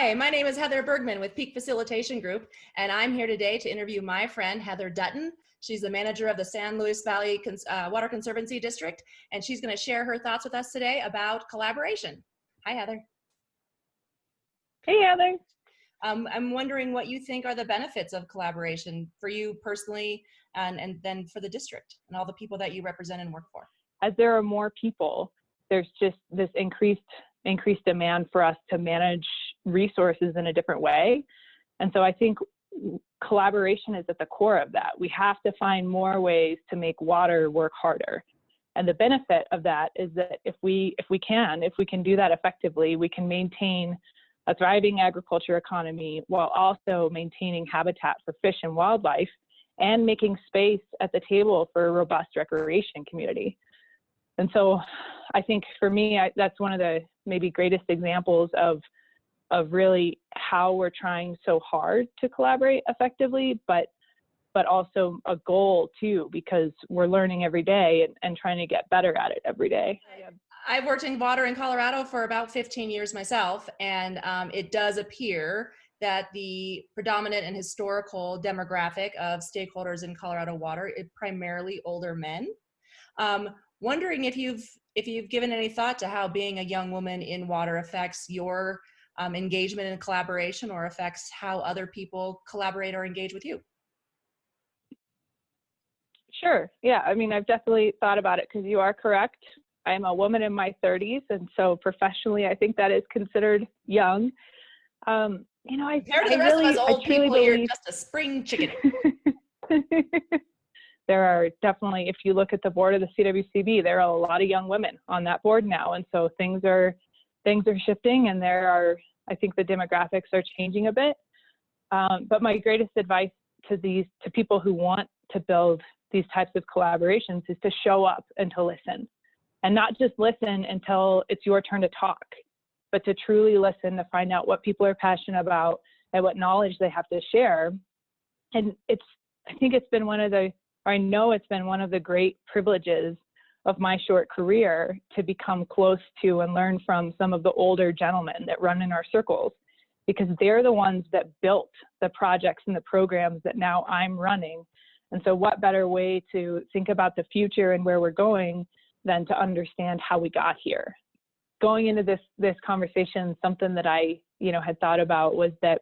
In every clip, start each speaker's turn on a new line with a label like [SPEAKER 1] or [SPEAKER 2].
[SPEAKER 1] Hi, my name is Heather Bergman with Peak Facilitation Group, and I'm here today to interview my friend Heather Dutton. She's the manager of the San Luis Valley Water Conservancy District, and she's going to share her thoughts with us today about collaboration. Hi, Heather.
[SPEAKER 2] Hey, Heather.
[SPEAKER 1] I'm wondering what you think are the benefits of collaboration for you personally, and then for the district and all the people that you represent and work for.
[SPEAKER 2] As there are more people, there's just this increased demand for us to manage resources in a different way. And so I think collaboration is at the core of that. We have to find more ways to make water work harder. And the benefit of that is that if we can do that effectively, we can maintain a thriving agriculture economy while also maintaining habitat for fish and wildlife and making space at the table for a robust recreation community. And so I think for me, that's one of the maybe greatest examples of really how we're trying so hard to collaborate effectively, but also a goal too, because we're learning every day and trying to get better at it every day.
[SPEAKER 1] I've worked in water in Colorado for about 15 years myself, and it does appear that the predominant and historical demographic of stakeholders in Colorado water is primarily older men. Wondering if you've given any thought to how being a young woman in water affects your engagement and collaboration, or affects how other people collaborate or engage with you.
[SPEAKER 2] Sure. Yeah. I mean, I've definitely thought about it, because you are correct. I'm a woman in my 30s, and so professionally, I think that is considered young.
[SPEAKER 1] Compared to the rest of us old people, you're just a spring chicken.
[SPEAKER 2] There are definitely, if you look at the board of the CWCB, there are a lot of young women on that board now, and so things are shifting, and I think the demographics are changing a bit. But my greatest advice to people who want to build these types of collaborations is to show up and to listen. And not just listen until it's your turn to talk, but to truly listen, to find out what people are passionate about and what knowledge they have to share. And I know it's been one of the great privileges of my short career to become close to and learn from some of the older gentlemen that run in our circles, because they're the ones that built the projects and the programs that now I'm running. And so what better way to think about the future and where we're going than to understand how we got here. Going into this conversation, something that I had thought about was that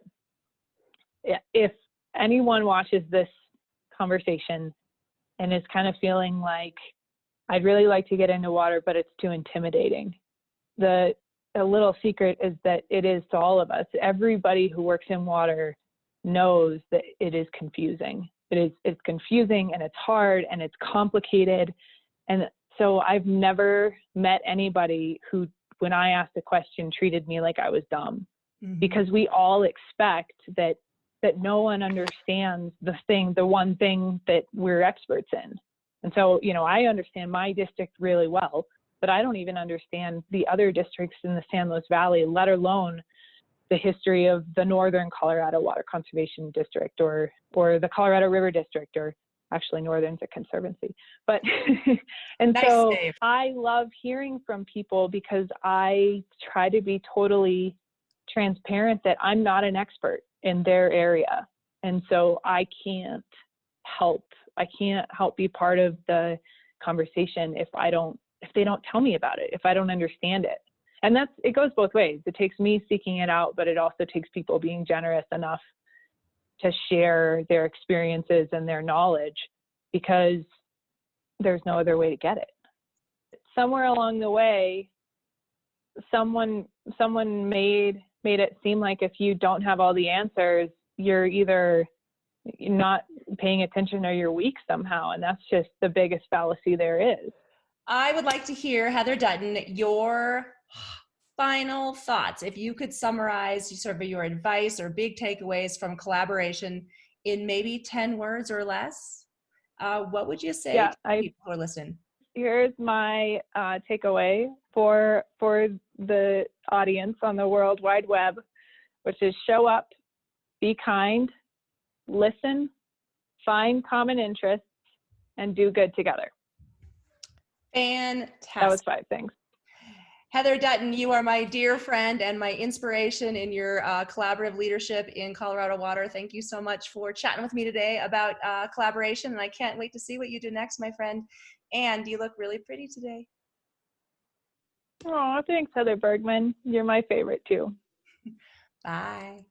[SPEAKER 2] if anyone watches this conversation and is kind of feeling like, I'd really like to get into water, but it's too intimidating, a little secret is that it is to all of us. Everybody who works in water knows that it is confusing. It's confusing, and it's hard, and it's complicated. And so I've never met anybody who, when I asked a question, treated me like I was dumb. Mm-hmm. Because we all expect that no one understands the one thing that we're experts in. And so, I understand my district really well, but I don't even understand the other districts in the San Luis Valley, let alone the history of the Northern Colorado Water Conservation District or the Colorado River District, or actually Northern's a conservancy. But, and nice so save. I love hearing from people, because I try to be totally transparent that I'm not an expert in their area. And so I can't help be part of the conversation if they don't tell me about it, if I don't understand it. And it goes both ways. It takes me seeking it out, but it also takes people being generous enough to share their experiences and their knowledge, because there's no other way to get it. Somewhere along the way, someone made it seem like if you don't have all the answers, you're either not paying attention or you're weak somehow. And that's just the biggest fallacy there is.
[SPEAKER 1] I would like to hear, Heather Dutton, your final thoughts. If you could summarize sort of your advice or big takeaways from collaboration in maybe 10 words or less, what would you say to people who are listening?
[SPEAKER 2] Here's my takeaway for the audience on the World Wide Web, which is show up, be kind, listen, find common interests, and do good together.
[SPEAKER 1] Fantastic.
[SPEAKER 2] That was 5 things.
[SPEAKER 1] Heather Dutton, you are my dear friend and my inspiration in your collaborative leadership in Colorado Water. Thank you so much for chatting with me today about collaboration, and I can't wait to see what you do next, my friend. And you look really pretty today.
[SPEAKER 2] Oh, thanks, Heather Bergman. You're my favorite too.
[SPEAKER 1] Bye.